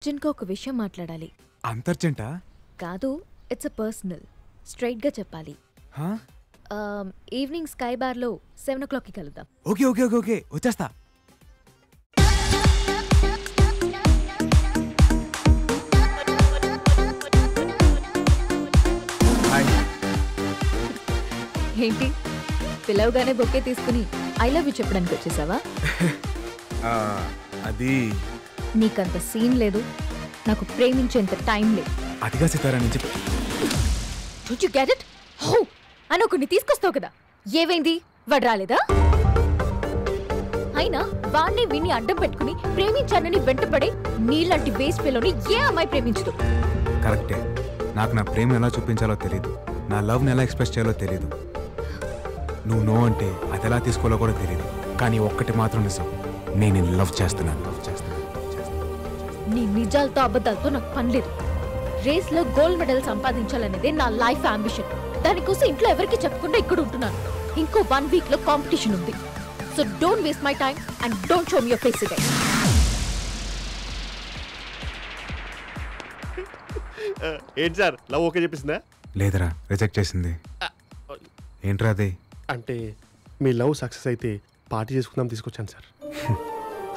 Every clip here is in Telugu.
అర్జున్‌కి ఒక విషయం మాట్లాడాలి. అంతర్జంటా? కాదు, ఇట్స్ పర్సనల్. స్ట్రైట్‌గా చెప్పాలి. ఈవినింగ్ స్కై బార్లో 7 o'clockకి కలుద్దాం. ఓకే ఓకే ఓకే ఓకే వచ్చేస్తా. ఏంటి పిలవగానే బొకే తీసుకుని ఐ లవ్ యూ చెప్పడానికి వచ్చేసావా? అది నీకంత సీన్ లేదు, నాకు ప్రేమించేంత టైం లేదు. అదిగా సితారా నుంచి Don't you get it? హో అని ఒకరిని తీసుకొస్తావు కదా, ఏవైంది? వాడు రాలేదా? అయినా వాణ్ణి విని అడ్డం పెట్టుకుని ప్రేమించానని వెంటపడే నీలాంటి వేస్ట్ ఫెలోని ఏ అమ్మాయి ప్రేమించదు. కరెక్టే, నాకు నా ప్రేమ ఎలా చూపించాలో తెలీదు, నా లవ్ని ఎలా ఎక్స్ప్రెస్ చేయాలో తెలీదు. నువ్వు నో అంటే అది ఎలా తీసుకోవాలో కూడా తెలీదు. కానీ ఒక్కటి మాత్రం నిజం, నేను లవ్ చేస్తున్నాను. నీ నిజాలతో అబద్ధాలతో నాకు పని లేదు. రేస్లో గోల్డ్ మెడల్ సంపాదించాలనేదే నా లైఫ్ అంబిషన్. దానికోసం ఇంట్లో ఎవరికి చెప్పకుండా ఇక్కడ ఉంటున్నాను. ఇంకో 1 week లో కాంపిటీషన్ ఉంది. So don't waste my time and don't show me your face again. ఏంటి సార్, లవ్ ఓకే చెప్పేసిందా? లేదరా, రిజెక్ట్ చేసింది. ఏంట్రా అది? అంటే మీ లవ్ సక్సెస్ అయితే పార్టీ చేసుకుందాం తీసుకొచ్చాను సార్.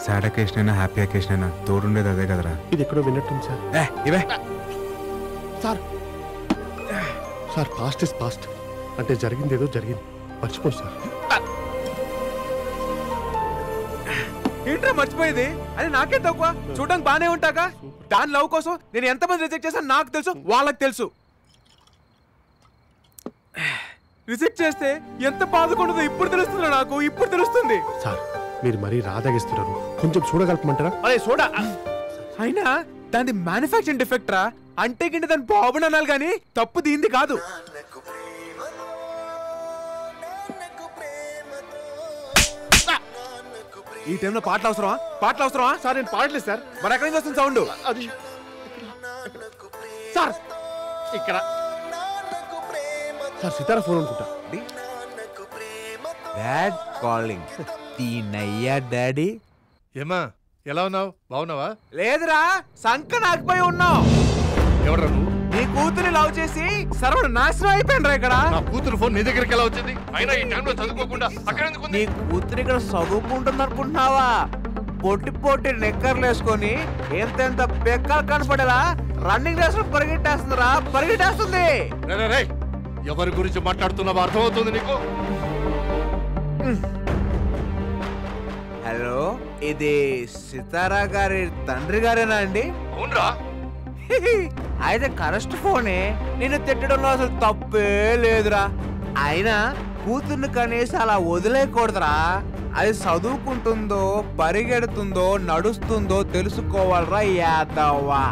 సాడ్ అకేషన్ అయినా హ్యాపీ అకేషన్ అయినా తోడుండేది అదే కదరా. ఇది ఎక్కడో విన్నట్టుంది సార్. ఇవే sir sir past is past. అంటే జరిగింది ఏదో జరిగింది, మర్చిపోండి సార్. ఏంట్రా మర్చిపోయేది? అది నాకే తక్కువ, చూడడానికి బానే ఉంటాగా. దాని లవ్ కోసం నేను ఎంతమంది రిజెక్ట్ చేశాను నాకు తెలుసు, వాళ్ళకి తెలుసు. రిజెక్ట్ చేస్తే ఎంత బాధకుంటుందో ఇప్పుడు తెలుస్తుంది నాకు, ఇప్పుడు తెలుస్తుంది. సార్ మీరు మరీ రాదాగిస్తున్నారు, కొంచెం చూడగలపమంటారా? అదే చూడ. అయినా దాని మ్యానుఫ్యాక్చరింగ్ డిఫెక్ట్ రా. అంటే కింద దాని బాబుని అనాలి కానీ తప్పు దీంది కాదు. ఈ టైంలో పాటలు అవసరమా? పాటలు అవసరమా? సార్ నేను పాడలేదు సార్. మరి ఎక్కడి నుంచి వస్తుంది సౌండ్? అది సార్ ఇక్కడ సార్ సితారా ఫోన్ అనుకుంటా. Dad calling. తీనయ్యా డాడీ. ఏమా ఎలా ఉన్నావు? బాగున్నావా? లేదురా, సంక నాకుపోయి ఉన్నావు. ఎవడ్రా నువ్వు? నీ కూతురు లవ్ చేసి సర్వడు నాశనం అయిపోయినరా ఇక్కడ. నా కూతురు ఫోన్ నీ దగ్గరికి ఎలా వచ్చింది? అయినా ఈ టైంలో చదువుకోకుండా అక్కడ ఎందుకు ఉంది? నీ కూతురు ఇక్కడ చదువుకుంటుంది అనుకుంటున్నావా? పొట్టి పొట్టి నెక్కర్లు వేసుకొని ఎంతెంత పెక్కలు కనపడేలా రన్నింగ్ రేస్ లో పరిగెట్టేస్తుందిరా, పరిగెట్టేస్తుంది. రేయ్, ఎవరి గురించి మాట్లాడుతున్నావో అర్థమవుతుంది నీకు? హలో, ఇది సితారా గారి తండ్రి గారేనా అండి? అవునరా. అయితే కరెస్ట్ ఫోనే. నేను తిట్టడంలో అసలు తప్పే లేదురా. అయినా కూతుర్ని కనీసం అలా వదిలేయకూడదురా. అది చదువుకుంటుందో పరిగెడుతుందో నడుస్తుందో తెలుసుకోవాలరా యాదవ్వా.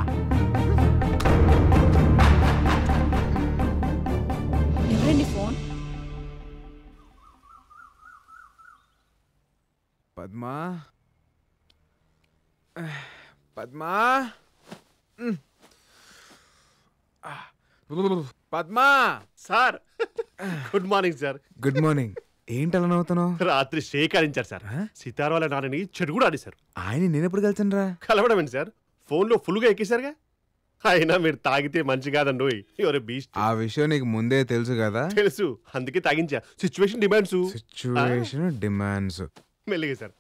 ఎవరండి phone? Padma, Padma, Padma. Sir good morning sir. Good morning. ఏంటి అలా నవ్వుతున్నావు? రాత్రి షేకారించారు సార్. సితార్ వాళ్ళ నాన్నని చెడు కూడా ఆడేశారు. ఆయన నేను ఎప్పుడు కలిసాను రా? కలవడం ఏంటి సార్, ఫోన్లో ఫుల్గా ఎక్కేశారుగా. అయినా మీరు తాగితే మంచి కాదండి. ఎవరు బీస్ట్. ఆ విషయం నీకు ముందే తెలుసు కదా? తెలుసు, అందుకే తాగించా. Situation demands. Situation demands. మెల్లిగా సార్.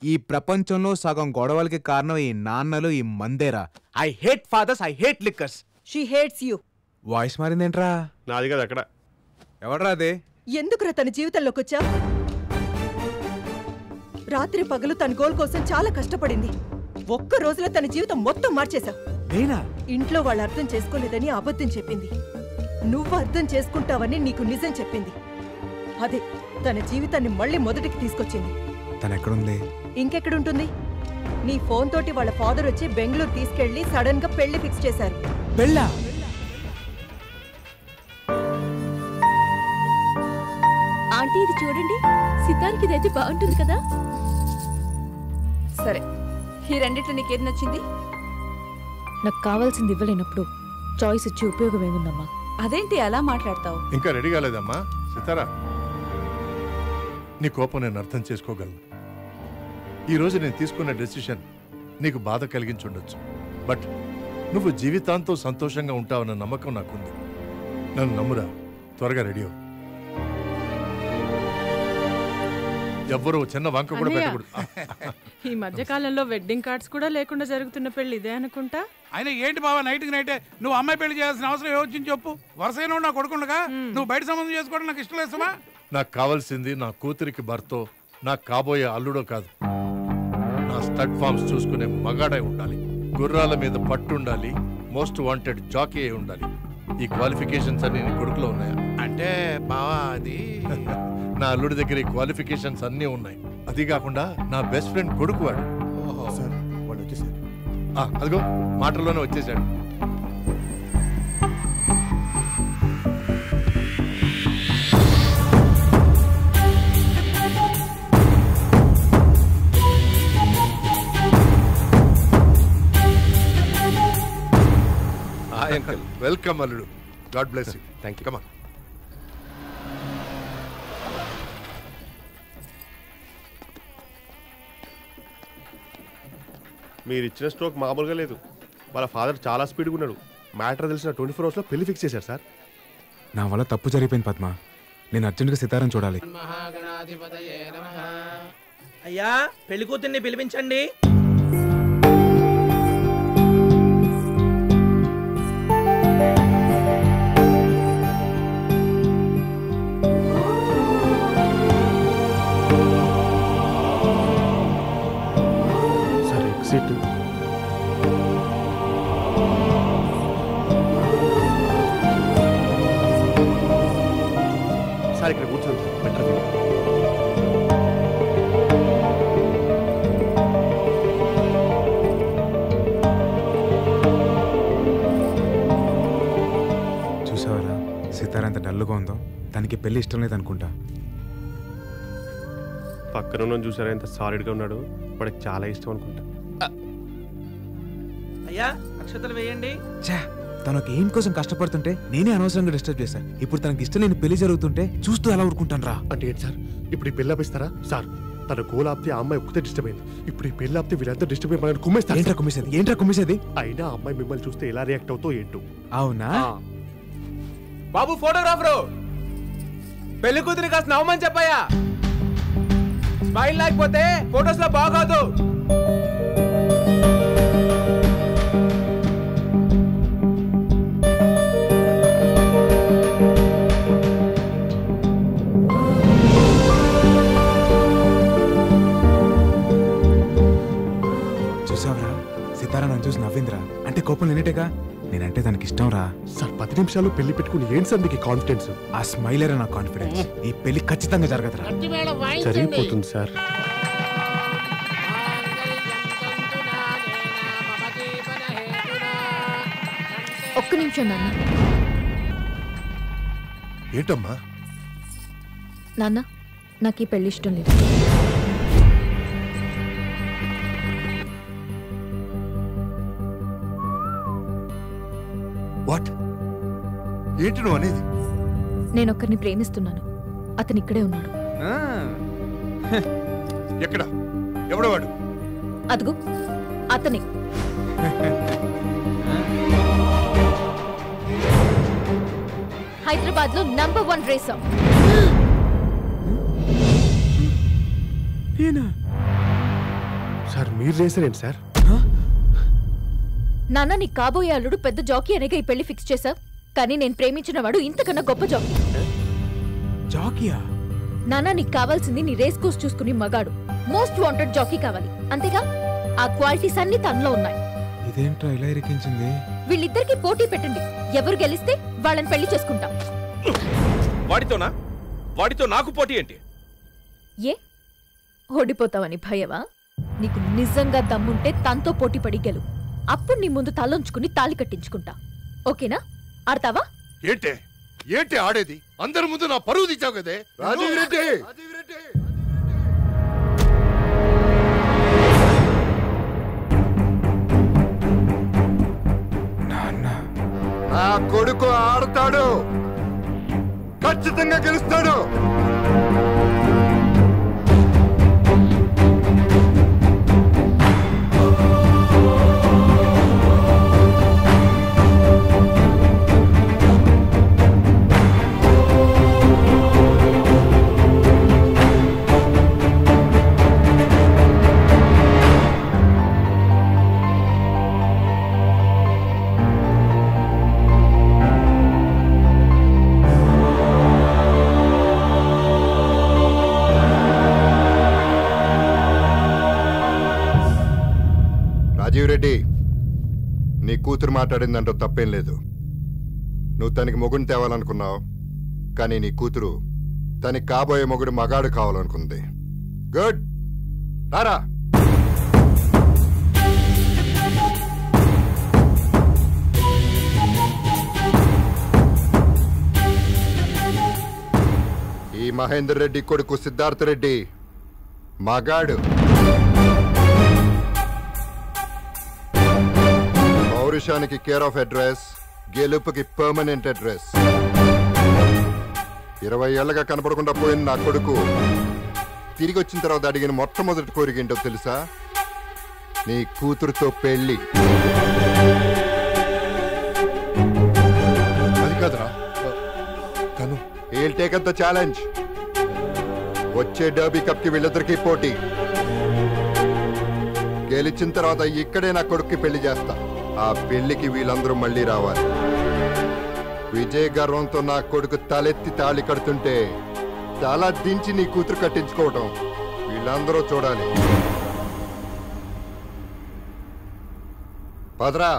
ఈ ప్రపంచంలో సగం గొడవలకి కారణం ఈ నాన్నలు, ఈ మందేరా. I hate fathers, I hate liquors. She hates you. Voice మారిందేంట్రా? నాది కదా అక్కడ. ఎవడ్రా అదే? ఎందుకురా తన జీవితంలోకి వచ్చా? రాత్రి పగలు తన గోల్ కోసం చాలా కష్టపడింది. ఒక్క రోజులో తన జీవితం మొత్తం మార్చేశావు. నేనా? ఇంట్లో వాళ్ళు అర్థం చేసుకోలేదని అబద్ధం చెప్పింది. నువ్వు అర్థం చేసుకుంటావని నీకు నిజం చెప్పింది. అదే తన జీవితాన్ని మళ్ళీ మొదటికి తీసుకొచ్చింది. తను ఎక్కడుంది? ఇంకెక్కడుంటుంది? నీ ఫోన్ తోటి వాళ్ళ ఫాదర్ వచ్చి బెంగళూరు తీసుకెళ్లి సడన్ గా పెళ్లి ఫిక్స్ చేశారు. పెళ్ళా? ఆంటీ ఇది చూడండి, సితార్కి ఇదైతే బాగుంటుంది కదా. సరే, ఈ రెండిట్లో నీకేది నచ్చింది? నాకు కావాల్సింది ఇవ్వలేనప్పుడు చాయిస్ ఇచ్చి ఉపయోగం ఏముందమ్మా? అదేంటి అలా మాట్లాడతావు? ఇంకా రెడీ కాలేదమ్మా సితారా? నీ కోపం నేను అర్థం చేసుకోగలను. ఈరోజు నేను తీసుకున్న డెసిషన్ నీకు బాధ కలిగించుండొచ్చు. బట్ నువ్వు జీవితాంతం సంతోషంగా ఉంటావన్న నమ్మకం నాకుంది. నన్ను నమ్మురా. త్వరగా రెడీ అవ్వు. ఎవ్వరూ చిన్న వంక కూడా పెట్టకూడదు. ఈ మధ్య కాలంలో వెడ్డింగ్ కార్డ్స్ కూడా లేకుండా జరుగుతున్న పెళ్లి ఇదే అనుకుంటా. అయినా ఏంటి బావా నైట్కి నైటే నువ్వు అమ్మాయి పెళ్లి చేయాల్సిన అవసరం ఏమొచ్చింది చెప్పు. వరుసైన నా కొడుకుండగా నువ్వు బయట సంబంధం చేసుకోవడం నాకు ఇష్టం లేదమ్మా. నాకు కావాల్సింది నా కూతురికి భర్తో, నాకు కాబోయే అల్లుడో కాదు. నా స్టడ్ ఫార్మ్స్ చూసుకునే మగాడై ఉండాలి, గుర్రాల మీద పట్టుండాలి, మోస్ట్ వాంటెడ్ జాకీ అయి ఉండాలి. ఈ క్వాలిఫికేషన్స్ అన్ని నీ కొడుకులో ఉన్నాయా? అంటే బావా అది నా అల్లుడి దగ్గర ఈ క్వాలిఫికేషన్స్ అన్నీ ఉన్నాయి. అది కాకుండా నా బెస్ట్ ఫ్రెండ్ కొడుకు వాడు. వాళ్ళు వచ్చేసారు. అదిగో మాటల్లోనే వచ్చేసాడు. వెల్కమ్ అల్లుడు. God bless you. Thank you. Come on. మీరు ఇచ్చిన స్ట్రోక్ మామూలుగా లేదు. వాళ్ళ ఫాదర్ చాలా స్పీడ్గా ఉన్నాడు. మ్యాటర్ తెలిసిన 24 అవర్స్లో పెళ్లి ఫిక్స్ చేశారు సార్. నా వల్ల తప్పు జరిగిపోయింది పద్మ. నేను అర్జెంట్గా సితారం చూడాలి. అయ్యా పెళ్లి కూతుర్ని పిలిపించండి. Sir exit. సార్ ఇక్కడ కూర్చోండి సార్. బెటర్. చూసావరా సితార ఎంత డల్గా ఉందో. తనకి పెళ్లి ఇష్టం లేదనుకుంటా. పక్కన ఉన్న చూసారా ఎంత సాలిడ్గా ఉన్నాడు. వాడికి చాలా ఇష్టం అనుకుంటా. అయ్యా అక్షతలు వేయండి. తను ఒక ఏం కోసం కష్టపడుతుంటే నేనే అనవసరంగా డిస్టర్బ్ చేశాను. ఇప్పుడు తనకి ఇష్టం లేని పెళ్లి జరుగుతుంటే చూస్తూ ఎలా ఊరుకుంటాను రా. అంటే ఏంటి సార్ ఇప్పుడు ఈ పెళ్ళి ఆపిస్తారా? సార్ తన గోల్ ఆపితే ఆ అమ్మాయి ఒక్కతే డిస్టర్బ్ అయింది. ఇప్పుడు ఈ పెళ్ళి ఆపితే వీళ్ళంతా డిస్టర్బ్ అయిపోయిన కుమ్మేస్తారు. ఏంట్రా కుమ్మేసేది? అయినా అమ్మాయి మిమ్మల్ని చూస్తే ఎలా రియాక్ట్ అవుతో ఏంటో. అవునా బాబు ఫోటోగ్రాఫరు, పెళ్లి కూతురి కాస్త నవ్వమని చెప్పాయా. స్మైల్ లేకపోతే ఫొటోస్ లో బాగోదు. చూసావరా సితారా నన్ను చూసి నవ్విందిరా. అంటే కోపం నేనేటేగా. నేనంటే తనకి ఇష్టం రా. సార్ 10 నిమిషాలు పెళ్లి పెట్టుకుని ఏంటి సార్ మీకు కాన్ఫిడెన్స్? ఆ స్మైలేరా నా కాన్ఫిడెన్స్. ఈ పెళ్లి ఖచ్చితంగా జరగదురా. జరిగిపోతుంది సార్. ఒక్క నిమిషం నాన్న. ఏంటమ్మా? నాన్న నాకు ఈ పెళ్లి ఇష్టం లేదు. వాట్? ఏంటి నువ్వు అనేది? నేను ఒక్కరిని ప్రేమిస్తున్నాను. అతను ఇక్కడే ఉన్నాడు. ఎక్కడ? ఎవడు వాడు? అదుగు అతనే. హైదరాబాద్ లో నంబర్ 1 రేసర్. సార్ మీరు రేసరేంటి సార్? నాన్న నీ కాబోయే అల్లుడు పెద్ద జాకీ అనేగా ఈ పెళ్లి ఫిక్స్ చేశావు. కానీ నేను ప్రేమించిన వాడు ఇంతకన్నా గొప్ప జాకీ. జాకీయా? నాన్న నీకు కావాల్సింది నీ రేస్ కోర్స్ చూసుకుని మగాడు, మోస్ట్ వాంటెడ్ జాకీ కావాలి. అంతేగా? ఆ క్వాలిటీస్ అన్ని తనలో ఉన్నాయి. ఇదేంట్రా ఇలా ఇరికించింది? వీళ్ళిద్దరికి పోటీ పెట్టండి. ఎవరు గెలిస్తే వాళ్ళని పెళ్లి చేసుకుంటాం. వాడితోనా? వాడితో నాకు పోటీ ఏంటి? ఏ ఓడిపోతావని భయవా? నీకు నిజంగా దమ్ముంటే తనతో పోటీ పడి గెలు. అప్పుడు నీ ముందు తలంచుకుని తాళి కట్టించుకుంటా. ఓకేనా? ఆడతావా? ఏంటే ఏంటి ఆడేది? అందరి ముందు నా పరువు తీసావు కదే. రాజీవ్ రెడ్డి నా కొడుకు ఆడతాడు, ఖచ్చితంగా గెలుస్తాడు. సంజీవ్ రెడ్డి, నీ కూతురు మాట్లాడిందంటూ తప్పేం లేదు. నువ్వు తనకి మొగుడిని తేవాలనుకున్నావు, కానీ నీ కూతురు తనకి కాబోయే మొగుడు మగాడు కావాలనుకుంది. గుడ్, రారా. ఈ మహేందర్ రెడ్డి కొడుకు సిద్ధార్థ రెడ్డి మగాడు. పౌరుషానికి కేర్ ఆఫ్ అడ్రస్, గెలుపుకి పర్మనెంట్ అడ్రస్. 20 ఏళ్లగా కనపడకుండా పోయిన నా కొడుకు తిరిగి వచ్చిన తర్వాత అడిగిన మొట్టమొదటి కోరిక ఏంటో తెలుసా? నీ కూతురుతో పెళ్లి. అది కాదురా తను. He'll take up the challenge. వచ్చే డర్బీ కప్ కి వీళ్ళిద్దరికీ పోటీ. గెలిచిన తర్వాత ఇక్కడే నా కొడుక్కి పెళ్లి చేస్తా. ఆ పెళ్లికి వీళ్ళందరూ మళ్ళీ రావాలి. విజయ గర్వంతో నా కొడుకు తలెత్తి తాళి కడుతుంటే తల దించి నీ కూతురు కట్టించుకోవటం వీళ్ళందరూ చూడాలి. పదరా.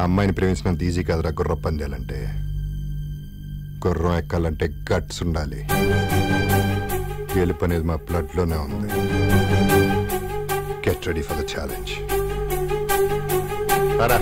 అమ్మాయిని ప్రేమించినంత ఈజీ కాదురా గుర్రం పందాలంటే. గుర్రం ఎక్కాలంటే గట్స్ ఉండాలి. గెలుపు అనేది మా బ్లడ్ లోనే ఉంది. Get ready for the challenge. రారా.